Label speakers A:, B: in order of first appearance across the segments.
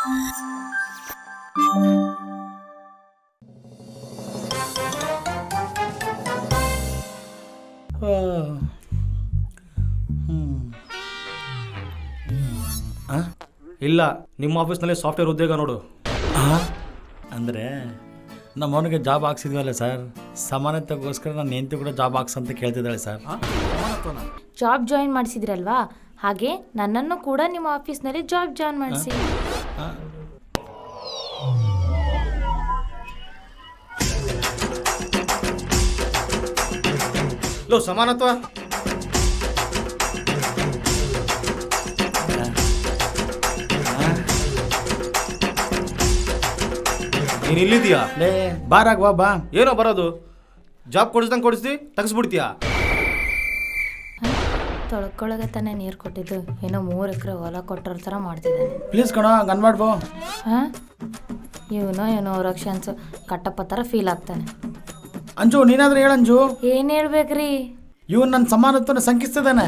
A: ಇಲ್ಲ, ನಿಮ್ಮ ಆಫೀಸ್ನಲ್ಲಿ ಸಾಫ್ಟ್ವೇರ್ ಉದ್ಯೋಗ ನೋಡು.
B: ಅಂದರೆ ನಮ್ಮವನಿಗೆ ಜಾಬ್ ಹಾಕ್ಸಿದ್ವಲ್ಲ ಸರ್, ಸಮಾನತೆಗೋಸ್ಕರ ನಾನು ಹೆಂಡತಿ ಕೂಡ ಜಾಬ್ ಹಾಕ್ಸ್ ಅಂತ ಕೇಳ್ತಿದ್ದಾಳೆ ಸರ್.
C: ಜಾಬ್ ಜಾಯಿನ್ ಮಾಡಿಸಿದ್ರಲ್ವಾ, ಹಾಗೆ ನನ್ನನ್ನು ಕೂಡ ನಿಮ್ಮ ಆಫೀಸ್ನಲ್ಲಿ ಜಾಬ್ ಜಾಯಿನ್ ಮಾಡಿಸಿ.
A: ಲೋ ಸಮಾನತ್ವ, ನೀನು ಇಲ್ಲಿದ್ಯಾ?
B: ಲೇ ಬಾರಾಗ ಬಾ.
A: ಏನೋ ಬರೋದು, ಜಾಬ್ ಕೊಡಿಸ್ದಂಗೆ ಕೊಡಿಸ್ದಿ ತೆಗಿಸ್ಬಿಡ್ತೀಯಾ?
C: ತೊಳ್ಕೊಳಗೆ ತಾನೇ ನೀರು ಕೊಟ್ಟಿದ್ದು, ಏನೋ 3 ಎಕರೆ ಹೊಲ ಕೊಟ್ಟರ ಥರ ಮಾಡ್ತಿದ್ದಾನೆ.
B: ಪ್ಲೀಸ್ ಕಣೋ, ಹಂಗೆ ಅನ್ಮಾಡ್ಬೋ.
C: ಹಾಂ, ಏನೋ ರಕ್ಷನ್ಸ್ ಕಟ್ಟಪ್ಪ ಥರ ಫೀಲ್ ಆಗ್ತಾನೆ.
B: ಅಂಜು, ನೀನಾದ್ರೂ ಹೇಳು ಅಂಜು.
C: ಏನು ಹೇಳ್ಬೇಕ್ರಿ?
B: ಇವನು ನನ್ನ ಸಮಾನತ್ವನ ಶಂಕಿಸ್ತಿದ್ದಾನೆ.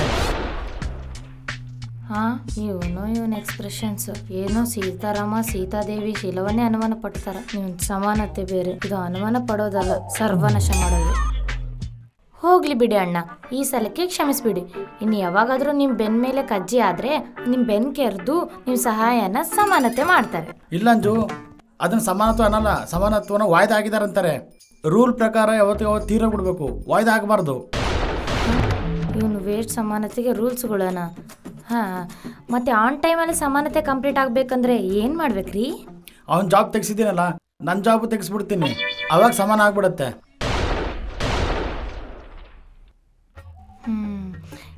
C: ಹಾಂ, ಇವನ್ ಎಕ್ಸ್ಪ್ರೆಷನ್ಸ್ ಏನೋ ಸೀತಾರಾಮ ಸೀತಾದೇವಿ ಶಿಲವನ್ನೇ ಅನುಮಾನ ಪಡ್ತಾರ. ನೀವು ಸಮಾನತೆ ಬೇರೆ, ಇದು ಅನುಮಾನ ಪಡೋದಲ್ಲ, ಸರ್ವನಾಶ ಮಾಡೋದು. ಹೋಗ್ಲಿ ಬಿಡಿ ಅಣ್ಣ, ಈ ಸಲಕ್ಕೆ ಕ್ಷಮಿಸ್ಬಿಡಿ. ಇನ್ನು ಯಾವಾಗಾದರೂ ನಿಮ್ಮ ಬೆನ್ನ ಮೇಲೆ ಕಜ್ಜಿ ಆದರೆ ನಿಮ್ಮ ಬೆನ್ ಕೆರೆದು ನಿಮ್ಮ ಸಹಾಯನ ಸಮಾನತೆ ಮಾಡ್ತಾರೆ.
B: ಇಲ್ಲ ಅಂಜು, ಅದನ್ನ ಸಮಾನತ್ವ ಅನ್ನಲ್ಲ, ಸಮಾನತ್ವನ ವಾಯ್ದೆ ಆಗಿದಾರಂತಾರೆ. ರೂಲ್ ಪ್ರಕಾರ ಯಾವತ್ತು ತೀರ ಬಿಡಬೇಕು, ವಾಯ್ದೆ ಆಗಬಾರ್ದು.
C: ಇವನು ವೇಸ್ಟ್ ಸಮಾನತೆಗೆ ರೂಲ್ಸ್ಗಳನ್ನ. ಹಾಂ, ಮತ್ತು ಆನ್ ಟೈಮಲ್ಲಿ ಸಮಾನತೆ ಕಂಪ್ಲೀಟ್ ಆಗಬೇಕಂದ್ರೆ ಏನು ಮಾಡ್ಬೇಕ್ರಿ?
B: ಅವ್ನ ಜಾಬ್ ತೆಗ್ಸಿದ್ದೀನಲ್ಲ, ನನ್ನ ಜಾಬು ತೆಗಿಸ್ಬಿಡ್ತೀನಿ, ಅವಾಗ ಸಮಾನ ಆಗ್ಬಿಡತ್ತೆ.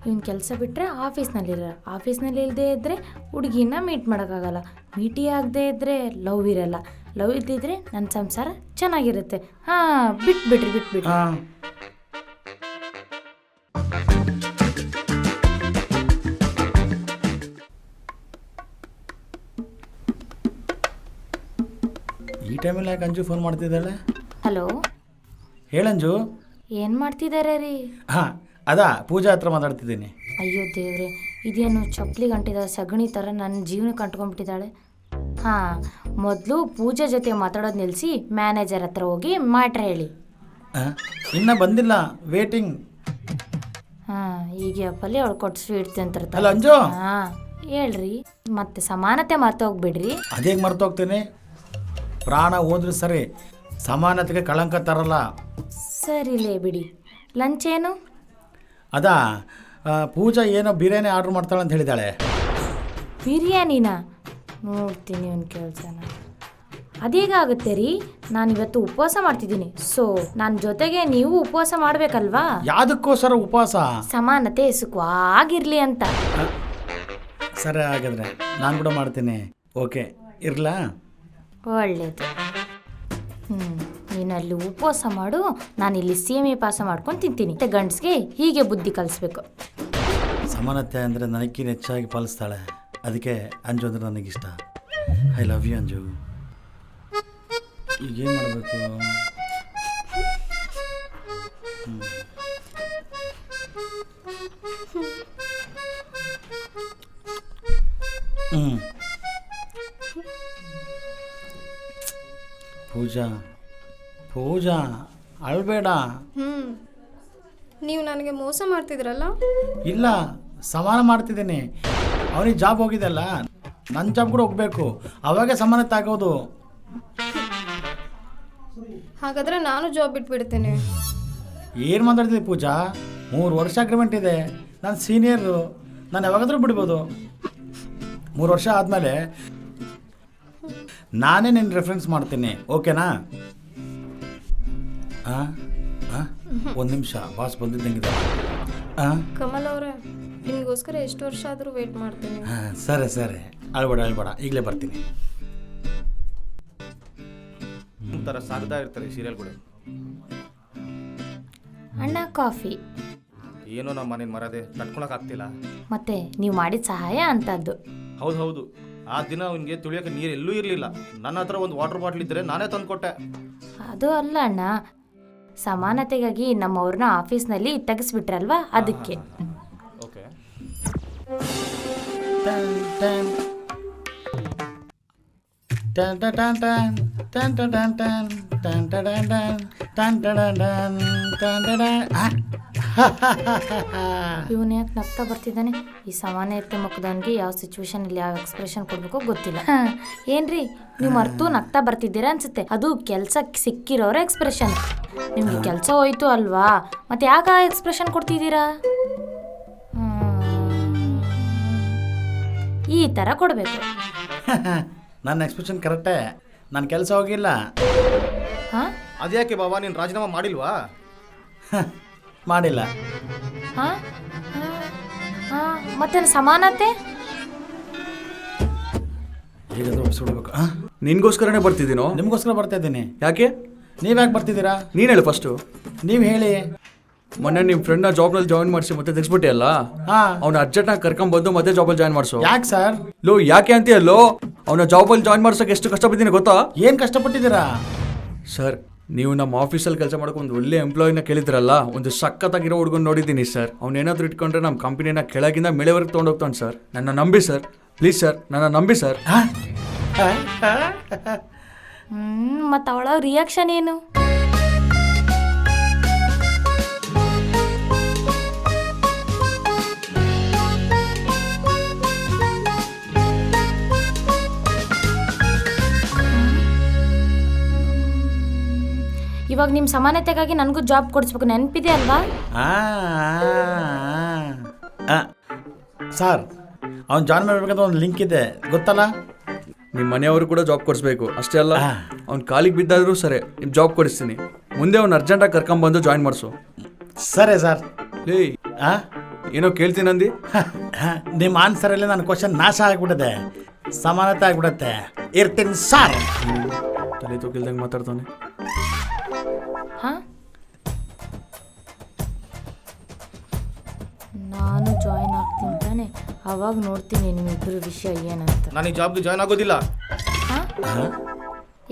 C: ಇವನು ಕೆಲಸ ಬಿಟ್ಟರೆ ಆಫೀಸ್ನಲ್ಲಿ ಇಲ್ಲದೆ ಇದ್ದರೆ ಹುಡುಗಿನ ಮೀಟ್ ಮಾಡೋಕ್ಕಾಗಲ್ಲ, ಮೀಟಿ ಆಗದೆ ಇದ್ದರೆ ಲವ್ ಇರಲ್ಲ, ಲವ್ ಇದ್ದಿದ್ರೆ ನನ್ನ ಸಂಸಾರ ಚೆನ್ನಾಗಿರುತ್ತೆ. ಹಾಂ, ಬಿಟ್ಬಿಡ್ರಿ.
B: ಈ ಟೈಮಲ್ಲಿ ಯಾಕೆ ಅಂಜು ಫೋನ್ ಮಾಡ್ತಿದ್ದಾಳೆ?
C: ಹಲೋ,
B: ಹೇಳಂಜು.
C: ಏನು ಮಾಡ್ತಿದ್ದಾರೆ ರೀ?
B: ಹಾಂ, ಅದಾ ಪೂಜಾ ಹತ್ರ ಮಾತಾಡ್ತಿದ್ದೀನಿ.
C: ಅಯ್ಯೋ ದೇವ್ರೆ, ಇದೇನು ಚಪ್ಪಲಿಗೆ ಅಂಟಿದ ಸಗಣಿ ಥರ ನನ್ನ ಜೀವನಕ್ಕೆ ಅಂಟ್ಕೊಂಡ್ಬಿಟ್ಟಿದ್ದಾಳೆ. ಹಾಂ, ಮೊದಲು ಪೂಜೆ ಜೊತೆ ಮಾತಾಡೋದು ನಿಲ್ಲಿಸಿ ಮ್ಯಾನೇಜರ್ ಹತ್ರ ಹೋಗಿ ಮ್ಯಾಟ್ರ್ ಹೇಳಿ.
B: ಇನ್ನೂ ಬಂದಿಲ್ಲ, ವೇಟಿಂಗ್.
C: ಹಾಂ, ಈಗ ಅಪ್ಪಲ್ಲಿ ಅವಳು ಕೊಟ್ಟು ಸ್ವೀಟ್ ತಿಂತಿರ್ತಾರೆ.
B: ಅಲ್ಲ ಅಂಜು.
C: ಹಾಂ, ಹೇಳ್ರಿ. ಮತ್ತೆ ಸಮಾನತೆ ಮರ್ತೋಗ್ಬಿಡ್ರಿ.
B: ಅದೇ ಮರ್ತೋಗ್ತೀನಿ. ಪ್ರಾಣ ಹೋದ್ರೆ ಸರಿ, ಸಮಾನತೆಗೆ ಕಳಂಕ ತರಲ್ಲ.
C: ಸರಿಲೇ ಬಿಡಿ. ಲಂಚ್ ಏನು?
B: ಅದಾ ಪೂಜಾ ಏನೋ ಬಿರಿಯಾನಿ ಆರ್ಡ್ರ್ ಮಾಡ್ತಾಳೆ ಅಂತ ಹೇಳಿದಾಳೆ.
C: ಬಿರಿಯಾನಿನಾ? ನೋಡ್ತೀನಿ ಒಂದು ಕೆಲಸನ. ಅದೇಗಾಗುತ್ತೆ ರೀ, ನಾನು ಇವತ್ತು ಉಪವಾಸ ಮಾಡ್ತಿದ್ದೀನಿ. ಸೊ ನನ್ನ ಜೊತೆಗೆ ನೀವು ಉಪವಾಸ ಮಾಡಬೇಕಲ್ವಾ?
B: ಯಾವುದಕ್ಕೋಸ್ಕರ ಉಪವಾಸ? ಸಮಾನತೆ
C: ಸುಖವಾಗಿರ್ಲಿ ಅಂತ.
B: ಸರಿ, ಹಾಗಾದ್ರೆ ನಾನು ಕೂಡ ಮಾಡ್ತೀನಿ. ಓಕೆ, ಇರ್ಲಾ?
C: ಒಳ್ಳೇದು. ನೀನು ಅಲ್ಲಿ ಉಪವಾಸ ಮಾಡು, ನಾನಿಲ್ಲಿ ಸೇಮೆ ಪಾಸ ಮಾಡ್ಕೊಂಡು ತಿಂತೀನಿ. ಮತ್ತೆ ಗಂಡಸ್ಗೆ ಹೀಗೆ ಬುದ್ಧಿ ಕಲಿಸ್ಬೇಕು.
B: ಸಮಾನತೆ ಅಂದರೆ ನನಗಿಂತ ಹೆಚ್ಚಾಗಿ ಪಾಲಿಸ್ತಾಳೆ, ಅದಕ್ಕೆ ಅಂಜು ಅಂದರೆ ನನಗಿಷ್ಟ. I love you Anju. ಈಗೇನು ಮಾಡಬೇಕು? ಪೂಜಾ ಅಳ್ಬೇಡ.
D: ನೀವು ನನಗೆ ಮೋಸ ಮಾಡ್ತಿದ್ರಲ್ಲ?
B: ಇಲ್ಲ, ಸಮಾನ ಮಾಡ್ತಿದ್ದೀನಿ. ಅವನಿಗೆ ಜಾಬ್ ಹೋಗಿದೆಲ್ಲ, ನನ್ನ ಜಾಬ್ ಕೂಡ ಹೋಗ್ಬೇಕು, ಅವಾಗ ಸಮಾನತೆ ಆಗೋದು.
D: ಹಾಗಾದ್ರೆ ನಾನು ಜಾಬ್ ಬಿಟ್ಬಿಡ್ತೇನೆ.
B: ಏನು ಮಾತಾಡ್ತಿದ್ದೆ ಪೂಜಾ? 3 ವರ್ಷ ಅಗ್ರಿಮೆಂಟ್ ಇದೆ, ನಾನು ಸೀನಿಯರು, ನಾನು ಯಾವಾಗಾದ್ರೂ ಬಿಡ್ಬೋದು. 3 ವರ್ಷ ಆದಮೇಲೆ ನಾನೇ ನಿನ್ನ ರೆಫರೆನ್ಸ್ ಮಾಡ್ತೀನಿ, ಓಕೆನಾ? ಒಂದು ನಿಮಿಷ, ಬಾಸ್ ಬಂದಿದ್ದಂಗಿದೆ.
D: ಕಮಲ್ ಅವರೇ, ನಿಮಗೋಸ್ಕರ ಎಷ್ಟು ವರ್ಷ ಆದರೂ ವೇಟ್ ಮಾಡ್ತೀನಿ.
B: ಸರಿ, ಅಳ್ಬೇಡ, ಈಗಲೇ ಬರ್ತೀನಿ.
A: ಒಂಥರ ಸಾಗ್ತಾ ಇರ್ತಾರೆ ಸೀರಿಯಲ್ಗಳು.
C: ಅಣ್ಣ, ಕಾಫಿ.
A: ಏನೋ ನಮ್ಮ ಮನೇನ ಮರದೆ ತಡ್ಕೊಳಕ್ ಆಗ್ತಿಲ್ಲ.
C: ಮತ್ತೆ ನೀವು ಮಾಡಿದ ಸಹಾಯ ಅಂತದ್ದು.
A: ಹೌದು, ಆ ದಿನ ಅವನಿಗೆ ತುಳಿಯೋಕೆ ನೀರು ಎಲ್ಲೂ ಇರಲಿಲ್ಲ. ನನ್ನ ಹತ್ರ ಒಂದು ವಾಟರ್ ಬಾಟ್ಲ್ ಇದ್ದರೆ ನಾನೇ ತಂದು ಕೊಟ್ಟೆ.
C: ಅದು ಅಲ್ಲ ಅಣ್ಣ, ಸಮಾನತೆಗಾಗಿ ನಮ್ಮವ್ರನ್ನ ಆಫೀಸ್ನಲ್ಲಿ ತೆಗೆಸ್ಬಿಟ್ರಲ್ವಾ, ಅದಕ್ಕೆ.
A: Okay.
B: Ton ton ton ton ton ton ton ton ton ton ton ton ton ton ton.
C: ಇವನು ಯಾಕೆ ನಗ್ತಾ ಬರ್ತಿದ್ದಾನೆ? ಈ ಸಾಮಾನ್ಯತೆ ಮುಖದವನಿಗೆ ಯಾವ ಸಿಚುವೇಶನಲ್ಲಿ ಯಾವ ಎಕ್ಸ್ಪ್ರೆಷನ್ ಕೊಡಬೇಕೋ ಗೊತ್ತಿಲ್ಲ. ಏನ್ರಿ ನೀವು ಮರ್ತು ನಗ್ತಾ ಬರ್ತಿದ್ದೀರಾ ಅನ್ಸುತ್ತೆ. ಅದು ಕೆಲಸ ಸಿಕ್ಕಿರೋರ ಎಕ್ಸ್ಪ್ರೆಷನ್. ನಿಮ್ಗೆ ಕೆಲಸ ಹೋಯ್ತು ಅಲ್ವಾ, ಮತ್ತೆ ಯಾಕೆ ಆ ಎಕ್ಸ್ಪ್ರೆಷನ್ ಕೊಡ್ತಿದ್ದೀರಾ? ಈ ಥರ ಕೊಡಬೇಕು.
B: ನನ್ನ ಎಕ್ಸ್ಪ್ರೆಷನ್ ಕರೆಕ್ಟೇ. ನನ್ನ ಕೆಲಸ ಹೋಗಿಲ್ಲ.
C: ಹಾಂ
A: ಅದ್ಯಾಕೆ ಬಾಬಾ ನೀನು ರಾಜೀನಾಮೆ ಮಾಡಿಲ್ವಾ?
B: ಮಾಡಿಲ್ಲ.
C: ಹಾಂ ಹಾಂ ಮತ್ತೆ ಸಮಾನತೆ
B: ಈಗ ಸುಡಬೇಕು.
E: ನಿನ್ಗೋಸ್ಕರನೇ ಬರ್ತಿದ್ದೀನೋ?
B: ನಿಮಗೋಸ್ಕರ ಬರ್ತಾ ಇದ್ದೀನಿ.
E: ಯಾಕೆ?
B: ನೀವ್ಯಾಕೆ ಬರ್ತಿದ್ದೀರಾ?
E: ನೀನು ಹೇಳು ಫಸ್ಟು.
B: ನೀವು ಹೇಳಿ.
E: ಮೊನ್ನೆ ನಿಮ್ಮ ಫ್ರೆಂಡ್ನ ಜಾಬ್ನಲ್ಲಿ ಜಾಯಿನ್ ಮಾಡಿಸಿ ಮತ್ತೆ ತೆಗ್ಸ್ಬಿಟ್ಟೆ ಅಲ್ಲ,
B: ಹಾಂ.
E: ಅವ್ನ ಅರ್ಜೆಂಟಾಗಿ ಕರ್ಕೊಂಡ್ಬಂದು ಮತ್ತೆ ಜಾಬಲ್ಲಿ ಜಾಯ್ನ್ ಮಾಡಿಸು.
B: ಯಾಕೆ ಸರ್?
E: ಲೋ ಯಾಕೆ ಅಂತೀಯಲ್ಲೋ? ಅವನ ಜಾಬಲ್ಲಿ ಜಾಯ್ನ್ ಮಾಡ್ಸೋಕೆ ಎಷ್ಟು ಕಷ್ಟಪಟ್ಟಿದ್ದೀನಿ ಗೊತ್ತಾ?
B: ಏನು ಕಷ್ಟಪಟ್ಟಿದ್ದೀರಾ?
E: ಸರ್ ನೀವು ನಮ್ಮ ಆಫೀಸಲ್ಲಿ ಕೆಲಸ ಮಾಡೋಕೆ ಒಂದು ಒಳ್ಳೆ ಎಂಪ್ಲಾಯಿನ ಕೇಳಿದ್ರಲ್ಲ, ಒಂದು ಸಖತ್ತಾಗಿರೋ ಹುಡುಗನ ನೋಡಿದ್ದೀನಿ ಸರ್. ಅವ್ನೇನಾದರೂ ಇಟ್ಕೊಂಡ್ರೆ ನಮ್ಮ ಕಂಪನಿನ ಕೆಳಗಿಂದ ಮೇಳೆವರೆಗೆ ತೊಗೊಂಡೋಗ್ತಾನೆ ಸರ್. ನನ್ನ ನಂಬಿ ಸರ್, ಪ್ಲೀಸ್ ಸರ್, ನನ್ನ ನಂಬಿ ಸರ್.
C: ಮತ್ತು ಅವಳ ರಿಯಾಕ್ಷನ್ ಏನು? ಇವಾಗ ನಿಮ್ಮ ಸಮಾನತೆಗಾಗಿ ನನಗೂ ಜಾಬ್ ಕೊಡಿಸ್ಬೇಕು, ನೆನಪಿದೆ ಅಲ್ವಾ?
B: ಸರ್, ಅವ್ನು ಜಾಯ್ನ್ ಮಾಡಬೇಕಂತ ಒಂದು ಲಿಂಕ್ ಇದೆ ಗೊತ್ತಲ್ಲ?
E: ನಿಮ್ಮ ಮನೆಯವರು ಕೂಡ ಜಾಬ್ ಕೊಡಿಸ್ಬೇಕು. ಅಷ್ಟೇ ಅಲ್ಲ, ಅವ್ನು ಕಾಲಿಗೆ ಬಿದ್ದಾದರೂ ಸರಿ ನಿಮ್ಮ ಜಾಬ್ ಕೊಡಿಸ್ತೀನಿ. ಮುಂದೆ ಅವ್ನು ಅರ್ಜೆಂಟಾಗಿ ಕರ್ಕೊಂಬಂದು ಜಾಯ್ನ್ ಮಾಡಿಸು.
B: ಸರಿ ಸರ್.
E: ಲೇ ಏನೋ ಕೇಳ್ತೀನಂದು.
B: ನಿಮ್ಮ ಆನ್ಸರಲ್ಲಿ ನನ್ನ ಕ್ವಶನ್ ನಾಶ ಆಗಿಬಿಟ್ಟಿದೆ. ಸಮಾನತೆ ಆಗಿಬಿಡುತ್ತೆ. ಇರ್ತೀನಿ ಸರ್.
E: ತಲೆ ತೂಕಿಲ್ದಂಗೆ ಮಾತಾಡ್ತಾನೆ.
C: ಹಾಂ ನಾನು ಜಾಯ್ನ್ ಆಗ್ತೀನಿ ತಾನೆ, ಅವಾಗ ನೋಡ್ತೀನಿ ನಿಮ್ಮಿಬ್ಬರು ವಿಷಯ ಏನಂತ.
A: ನಾನು ಈ ಜಾಬ್ಗೆ ಜಾಯ್ನ್ ಆಗೋದಿಲ್ಲ.
C: ಹಾಂ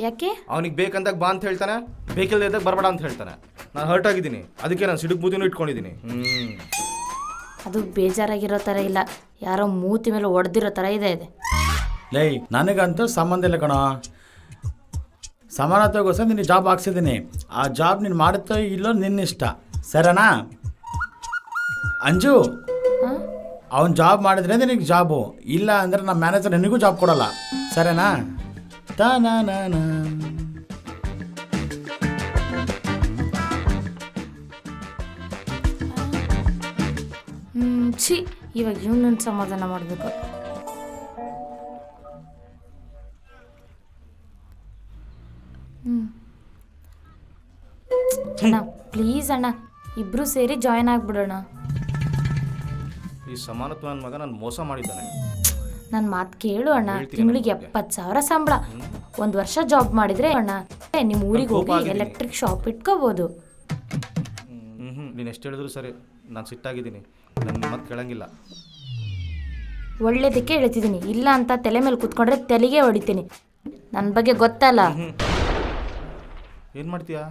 C: ಯಾಕೆ?
A: ಅವನಿಗೆ ಬೇಕಂದಾಗ ಬಾ ಅಂತ ಹೇಳ್ತಾನೆ, ಬೇಕಿಲ್ಲದಾಗ ಬರಬೇಡ ಅಂತ ಹೇಳ್ತಾನೆ. ನಾನು ಹರ್ಟ್ ಆಗಿದ್ದೀನಿ, ಅದಕ್ಕೆ ನಾನು ಸಿಡುಕ್ ಬೂದಿನೂ ಇಟ್ಕೊಂಡಿದ್ದೀನಿ.
C: ಅದು ಬೇಜಾರಾಗಿರೋ ಥರ ಇಲ್ಲ, ಯಾರೋ ಮೂತಿ ಮೇಲೆ ಹೊಡೆದಿರೋ ಥರ ಇದೆ.
B: ಲೈ ನನಗಂತೂ ಸಂಬಂಧ ಇಲ್ಲ ಕಣೋ. ಸಮಾನತೆಗೋಸ್ಕರ ನಿನ್ನ ಜಾಬ್ ಹಾಕ್ಸಿದ್ದೀನಿ. ಆ ಜಾಬ್ ನೀನು ಮಾಡುತ್ತೋ ಇಲ್ಲೋ ನಿನ್ನಿಷ್ಟ, ಸರಿನಾ? ಅಂಜು, ಅವ್ನು ಜಾಬ್ ಮಾಡಿದ್ರೆ ನಿನಗೆ ಜಾಬು, ಇಲ್ಲ ಅಂದರೆ ನಮ್ಮ ಮ್ಯಾನೇಜರ್ ನಿನಗೂ ಜಾಬ್ ಕೊಡಲ್ಲ, ಸರಿನಾ?
C: ಛೀ, ಇವಾಗ ಇವನನ್ನು ಸಮಾಧಾನ ಮಾಡಬೇಕು. ಅಣ್ಣ ಪ್ಲೀಸ್ ಅಣ್ಣ, ಇಬ್ರು ಸೇರಿ ಜಾಯ್ನ್ ಆಗ್ಬಿಡೋಣ.
A: ಈ ಸಮಾನತ್ವ ನನ್ನ ಮಗ ನಾನು ಮೋಸ ಮಾಡಿದ್ದಾನೆ.
C: ನನ್ನ ಮಾತು ಕೇಳು ಅಣ್ಣ. ತಿಂಗಳಿಗೆ 70,000 ಸಂಬಳ. 1 ವರ್ಷ ಜಾಬ್ ಮಾಡಿದ್ರೆ ಅಣ್ಣ ನಿಮ್ಮ ಊರಿಗೆ ಹೋಗಿ ಎಲೆಕ್ಟ್ರಿಕ್ ಶಾಪ್ ಇಟ್ಕೋಬೋದು.
A: ನೀನು ಎಷ್ಟು ಹೇಳಿದ್ರು ಸರಿ, ನಾನು ಸಿಟ್ಟಾಗಿದ್ದೀನಿ. ನನ್ನ ಮತ್ತೆ ಕೇಳಂಗಿಲ್ಲ.
C: ಒಳ್ಳೇದಕ್ಕೆ ಹೇಳ್ತಿದ್ದೀನಿ, ಇಲ್ಲ ಅಂತ ತಲೆ ಮೇಲೆ ಕೂತ್ಕೊಂಡ್ರೆ ತಲೆಗೆ ಹೊಡಿತೀನಿ. ನನ್ನ ಬಗ್ಗೆ ಗೊತ್ತಲ್ಲ.
A: ಏನು ಮಾಡ್ತೀಯಾ?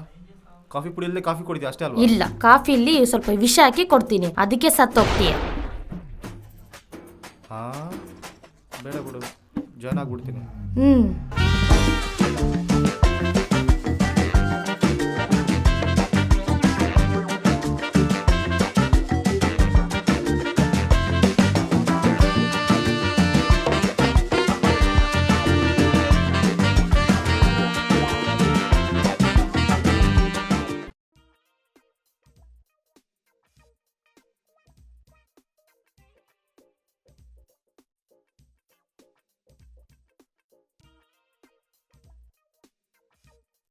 A: ಕಾಫಿ ಪುಡಿ ಇಲ್ಲದೆ ಕಾಫಿ ಕುಡಿತೀಯ ಅಷ್ಟೇ ಅಲ್ವಾ?
C: ಇಲ್ಲ, ಕಾಫಿಲಿ ಸ್ವಲ್ಪ ವಿಷ ಹಾಕಿ ಕೊಡ್ತೀನಿ, ಅದಕ್ಕೆ ಸತ್ತೋಗ್ತೀಯ.
A: ಹಾಂ ಬೇಡ ಬಿಡು, ಜಾಯ್ನ್ ಆಗ್ಬಿಡ್ತೀನಿ.